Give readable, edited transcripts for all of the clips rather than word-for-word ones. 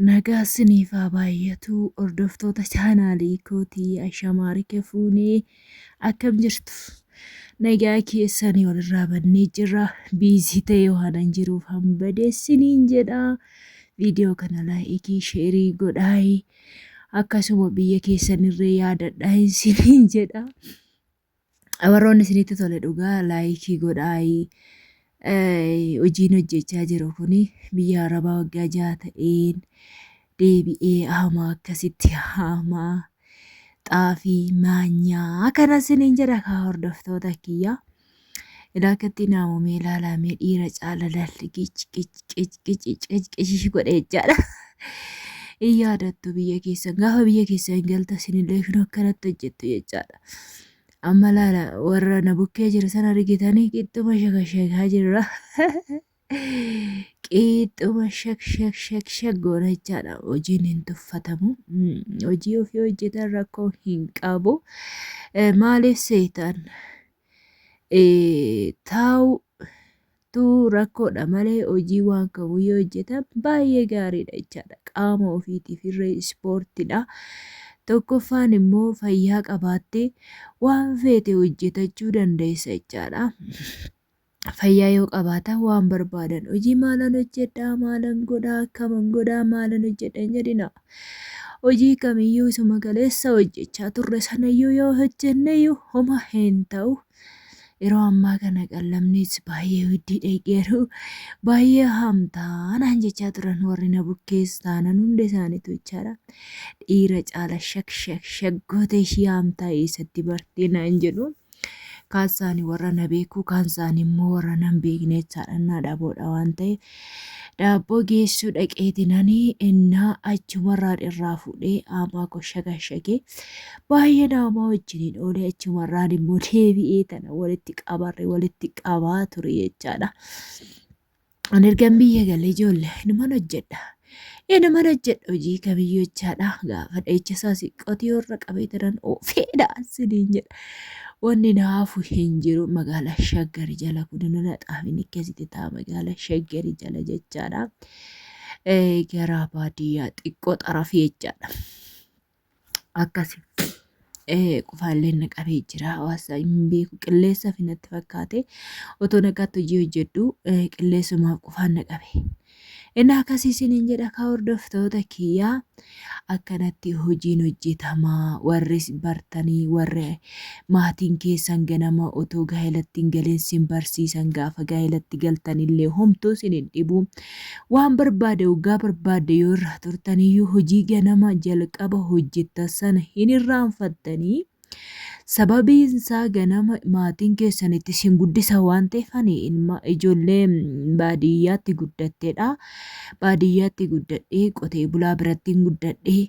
Nagaa isiniif haa baay'atu hordoftoota chaanaalii kootii Ashamaari Kefuunee akkam jirtu? Nagaa keessanii walirraa bannee jirra. Biizii ta'ee waan jiruuf hambadeessiniin jedha. Viidiyoo kana laayikii sheerii godhaayi. Akkasuma biyya keessanirree yaadadhaa isiniin jedha. Warroonni isinitti tole dhugaa laayikii godhaayi. Hojiin hojjechaa jiru kuni biyya Arabaa waggaa 6 ta'een deebi'ee hamaa akkasitti hamaa xaafii maanyaa kana isiniin jedha kaa hordoftoota kiyya. Ilaakatti naamumee ilaalamee dhiira caalalalli qici godhe jechaadha. Hin yaadattu biyya keessan gaafa biyya keessan galta isinillee kun akkanatti hojjettu jechaadha. Amma laala warra na bukkee jiru sana argitanii qixxuma shakashakaa jirra. Qixxuma shak goona jechaadha. Hojiin hin tuffatamu. Hojii ofii hojjetan rakkoo hin qabu. Maaliif seetan taa'utu rakkoodha malee hojii waan qabu yoo hojjetan baay'ee gaariidha jechaadha. Qaama ofiitiif irree ispoortiidha. Tokkoffaan immoo fayyaa qabaattee waan feete hojjetachuu dandeessa jechaadha. Fayyaa yoo qabaatan waan barbaadan hojii maalan hojjedhaa maalan godhaa akkaman godhaa maalan hojjedha hin jedhina. Hojii kamiyyuu isuma kaleessa hojjechaa turre sanayyuu yoo hojjenneyyuu homa hin ta'u. Yeroo ammaa kana qallamnis baay'ee huddii dheegeeru baay'ee hamtaanaan jechaa turan warri na bukkees taanan hunda isaaniitu jechaadha. Dhiira caala shak gootee ishii hamtaa eessatti bartee naan jedhu. Kaan isaanii warra na beeku kaan isaanii immoo warra nan beekne jechaadha. Naa dhaaboodha waan ta'eef daabboo geessuu dhaqeetinanii innaa achumarraa irraa fuudhee aamaa koo shakashakee baay'ee naamaa wajjiniin oolee achumarraan immoo deebi'ee tana walitti qabaa ture jechaadha. Ani ergan biyya galee ijoollee inuman hojjedha. Inuman hojjedha hojii kamiyyuu jechaadha. Gaafa dheechisaa siqqotii warra qabee jiran oofeedha siniin jedha. Wanni naafu hin jiru magaalaa Shaggari jala kudunna xaafin akkasitti ta'a magaalaa Shaggari jala jechaadha. Gara baadiyyaa xiqqoo xarafii jechaadha. Akkasi qufaallee naqabee jira hawaasa hin beeku qilleessa finatti fakkaate otoo naqaatti hojii hojjedhu qilleessumaaf qufaan naqabe. Inni akkasii isiniin jedha kaa hordoftoota kiyyaa akkanatti hojiin hojjetamaa warri bartanii warri maatiin keessan ganama otoo gaa'elatti hin galeensin barsiisan gaafa gaa'elatti galtanillee homtuu isiniin dhibu waan barbaade waggaa barbaade yoo irraa turtaniyyuu hojii ganama jalqaba hojjettan sana hin irraanfattanii. Sababiin isaa ganama maatiin keessanitti isin guddisa waan ta'eef ani ijoollee baadiyyaatti guddatteedha. Baadiyyaatti guddadhee qotee bulaa biratti guddadhee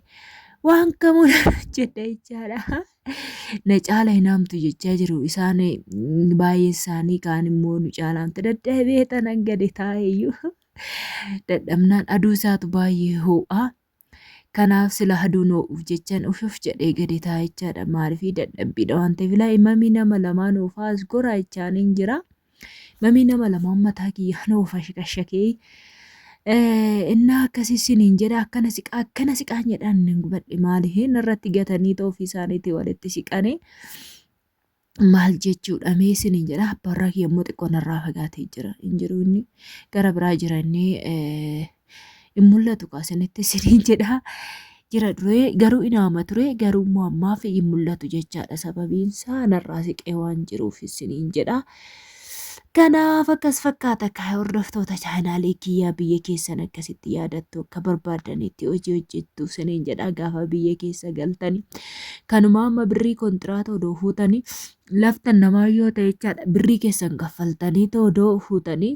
waan kamuun hojjedha jechaadha. Na caala hin haamtu jechaa jiru isaan baay'ee isaanii kaan immoo nu caalaamte dadhabee tanan gadi taa'eyyuu dadhabnaan aduu isaatu baay'ee ho'a. Kanaaf sila aduun ho'uuf jechaan ufuuf jedhee gadi taa'aa jechaadha. Maaliif dadhabbiidha waan ta'eef mamii nama lamaan ofaas goraa jechaan hin jira. Mamii nama lamaan mataa kiyyaan oofa shakashakee innaa akkasii isiniin jedha akkana siqaan jedhaan hin gubadhe maaliif irratti gatanii ofii isaaniitii walitti siqanii maal jechuudha mee isiniin jedha. Abbaarraa kiyyammoo xiqqoon irraa fagaatee jira hin jiru inni gara biraa jiranii. In mul'atu kaasanitti isiniin jedha jira duree garuu inaama ture garuu immoo ammaaf hin mul'atu jechaadha. Sababiin isaa narraa siqee waan jiruuf isiniin jedha. Kanaaf akkas fakkaata kaa hordoftoota chaanaalii kiyyaa biyya keessan akkasitti yaadattu akka barbaadanitti hojii hojjettu isiniin jedha. Gaafa biyya keessa galtanii kanuma amma birrii kontiraata odoo fuutanii laftan namaa yoo ta'e jechaadha birrii keessan kaffaltanii odoo fuutanii.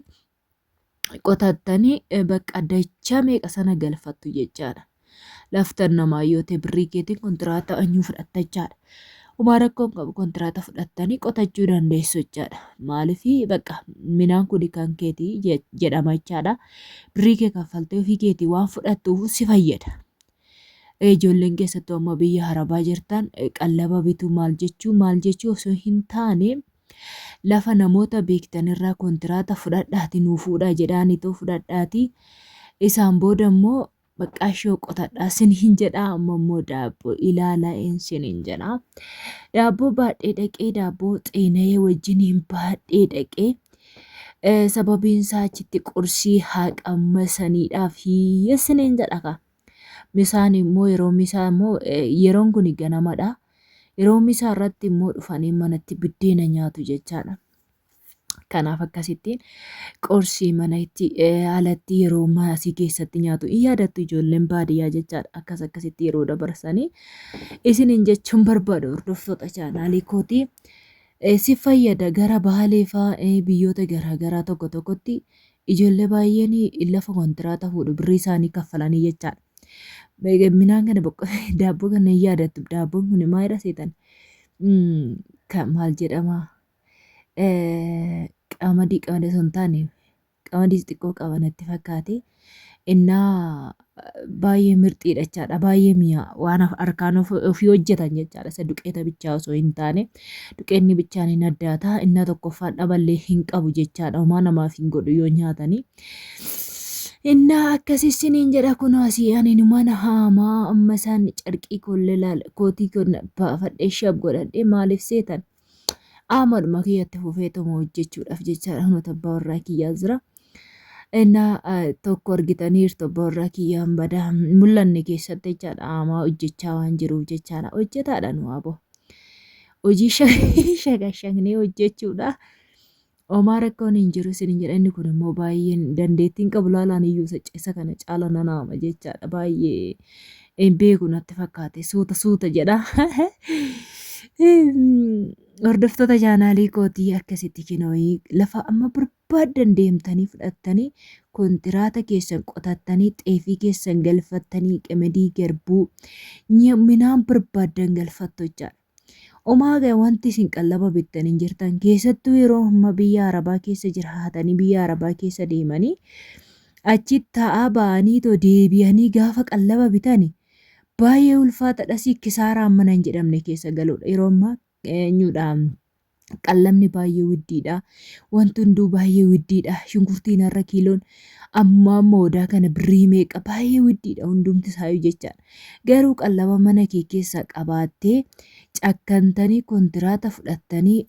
Qotattanii bakka dachaa meeqa sana galfattu jechaadha. Laftan namaa yoo ta'e birrii keetiin kontiraata anyuu fudhatta jechaadha. Umaa rakkoon qabu kontiraata fudhattanii qotachuu dandeessu jechaadha. Maaliif bakka midhaan kuni kan keetii jedhama jechaadha. Birrii kee kaffaltee ofii keetii waan fudhattuuf si fayyada. Ijoolleen keessattuu amma biyya Arabaa jirtan qallaba bituu maal jechuu osoo hin taane. Lafa namoota beektan irraa kontiraata fudhadhaati nuu fuudhaa jedhaanitoo fudhadhaati isaan booda immoo baqqaashoo qotadhaa siniin jedhaa amma immoo daabboo ilaalaa siniin jedhaa. Daabboo baadhee dhaqee daabboo xeenayee wajjiniin baadhee dhaqee sababiin isaa achitti qursii haa qammasaniidhaaf hiyyeessiniin jedha ka. Misaan immoo yeroo misaa immoo yeroon kun ganamadha. Yeroo misaa irratti immoo dhufanii manatti biddeena nyaatu jechaadha. Kanaaf akkasittiin qursii mana itti alatti yeroo maasii keessatti nyaatu in yaadattu ijoolleen baadiyyaa jechaadha. Akkasitti yeroo dabarsanii isiniin jechuun barbaadu hordoftoota chaanaalii kootii. Si fayyada gara Baalee fa'aa biyyoota garaagaraa tokko tokkotti ijoollee baay'een lafa kontiraata fuudhu birrii isaanii kaffalanii jechaadha. Midhaan kana daabboo kana in yaadattu daabboon kun maalidha seetan maal jedhama qamadii osoo hin taane qamadii xiqqoo qaba natti fakkaate innaa baay'ee mirxiidha jechaadha. Baay'ee mi'aa waan harkaan ofii hojjetan jechaadha. Isa duqeeta bichaa osoo hin taane duqeenni bichaan hin addaata. Inni tokkoffaan dhaballee hin qabu jechaadha. Homaa namaaf hin godhu yoo nyaatanii. Innaa akkasisiniin jedha kun asii ani mana haamaa amma isaan carqii kollee laala kootii baafadhee shab godhadhee maaliif seetan amaduma kiyyatti fufeetuma hojjechuudhaaf jechaadha. Hunota abbaa warraa kiyyaa jira. Innaa tokko argitaniirtu abbaa warraa kiyyaan badaa mul'anne keessatti jechaadha. Haamaa hojjechaa waan jiruuf jechaadha. Hojjetaadha nu aboo. Hojii shagashaqnee hojjechuudha. Homaa rakkoon hin jiru isiniin jedha. Inni kun immoo baay'een dandeettiin qabu laalaan iyyuu isa kana caala nanaama jechaadha. Baay'ee hin beeku natti fakkaate suuta jedha. Hordoftoota chaanaalii kootii akkasitti kinooyii lafa amma barbaaddan deemtanii fudhattanii kontiraata keessan qotattanii xeefii keessan galfattanii qamadii garbuu midhaan barbaaddan galfattu jechaadha. Omaaga wanti isin qallaba bittan hin jirtan keessattuu yeroo amma biyya Arabaa keessa jiraatanii biyya Arabaa keessa deemanii achitti taa'aa ba'anii too deebi'anii gaafa qallaba bitani baay'ee ulfaataadha. Kisaaraa mana hin jedhamne keessa galuudha. Yeroo ammaa eenyuudhaan qallamni baay'ee widdiidha. Wanti hunduu baay'ee widdiidha. Shunkurtiin har'a kiiloon amma moodaa kana birrii meeqa baay'ee widdiidha hundumti isaayyuu jechaadha. Garuu qallaba mana kee keessa qabaattee cakkantanii kontiraata fudhattanii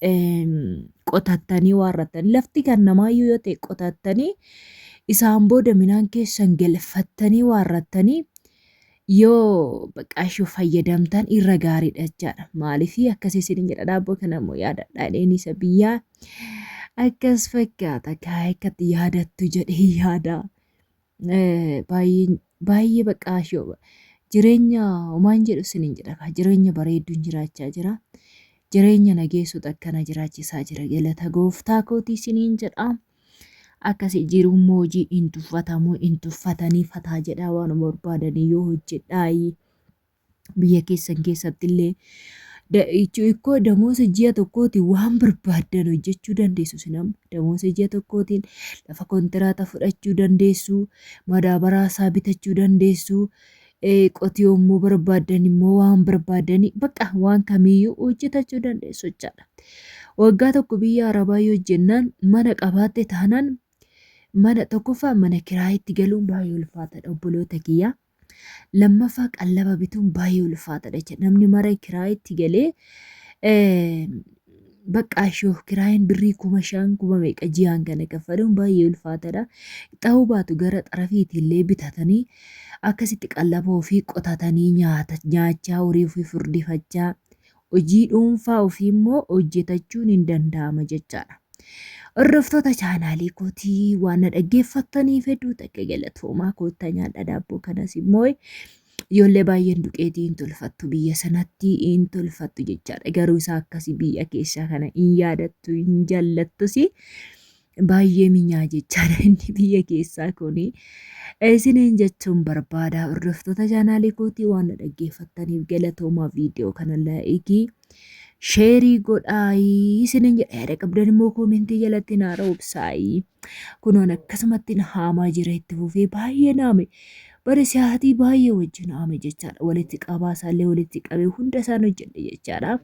qotattanii waarrattanii lafti kan namaayyuu yoo ta'e qotattanii isaan booda midhaan keessan galfattanii waarrattanii yoo baqqaashoo fayyadamtan irra gaariidha jechaadha. Maaliif akkasii isin jedha daabboo kana immoo yaadadha isa biyyaa akkas fakkaata akkatti yaadattu jedhee yaada. Baay'ee baqqaashoo jireenya homaan jedhu isiniin jedha. Jireenya bareedduun jiraachaa jira. Jireenya nageessuutu akkana jiraachisaa jira. Galata gooftaa kootii isiniin jedha. Akkasii jiruummoo hojii hin tuffatamu hin tuffatanii fataa jedhaa waan barbaadanii yoo hojjedhaa biyya keessan keessatti illee ikkoo damoosa ji'a tokkootiin waan barbaaddan hojjechuu dandeessu. Sinam damoosa ji'a tokkootiin lafa kontiraata fudhachuu dandeessu. Madaabaraa isaa bitachuu dandeessu. Qotii immoo barbaaddan immoo waan barbaadanii bakka waan kamiiyyuu hojjetachuu dandeessu jechaadha. Waggaa tokko biyya Arabaa yoo hojjennaan mana qabaatte taanaan mana tokkoffaa mana kiraayitti galuun baay'ee ulfaataadha obboloota kiyyaa. Lammaffaa qallaba bituun baay'ee ulfaataadha jechuudha. Namni mara kiraayitti galee baqqaashoo kiraayin birrii 5,000 meeqa ji'aan kana kaffaluun baay'ee ulfaataadha. Ta'uu baatu gara xarafiitti illee bitatanii akkasitti qallaba ofii qotatanii nyaachaa horii ofii furdifachaa hojii dhuunfaa ofii immoo hojjetachuun hin danda'ama jechaadha. Hordoftoota chaanaalii kootii waan na dhaggeeffattaniif hedduu takka galatoomaa koottaa nyaadha daabboo kanas immoo ijoollee baay'een duqeetii hin tolfattu biyya sanatti hin tolfattu jechaadha. Garuu isaa akkasii biyya keessaa kana hin yaadattu hin jaallattus baay'ee minyaa jechaadha inni biyya keessaa kuni. Isiniin jechuun barbaada hordoftoota chaanaalii kootii waan na dhaggeeffattaniif galatoomaa viidiyoo kana laayikii. Sheerii godhaayi isiniin jedha yaada qabdan immoo koomentii jalatti naa roobsaayi. Kunoon akkasumatti na haamaa jira itti fufee baay'ee naame bara sa'aatii baay'ee wajjin naame jechaadha. Walitti qabaasaallee walitti qabee hunda isaan hojjedhe jechaadha.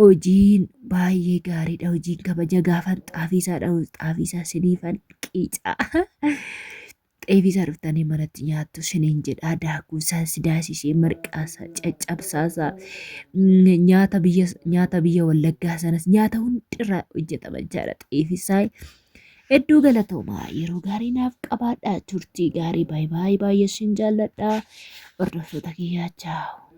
Hojiin baay'ee gaariidha. Hojiin kabaja gaafan xaafiisaadha. Xaafiisaa siniifan qiicaa. xeefisaa dhuftanii manatti nyaattu isiniin jedhaa daakuu isaa sidaasisee marqaasaa caccabsaasaa nyaata biyya Wallaggaa sanas nyaata hundirraa hojjetama jechaadha xeefisaa. Hedduu galatoomaa yeroo gaarii naaf qabaadhaa turtii gaarii baay'ee baay'ee isin jaalladhaa hordoftoota kiyyaa chaawu.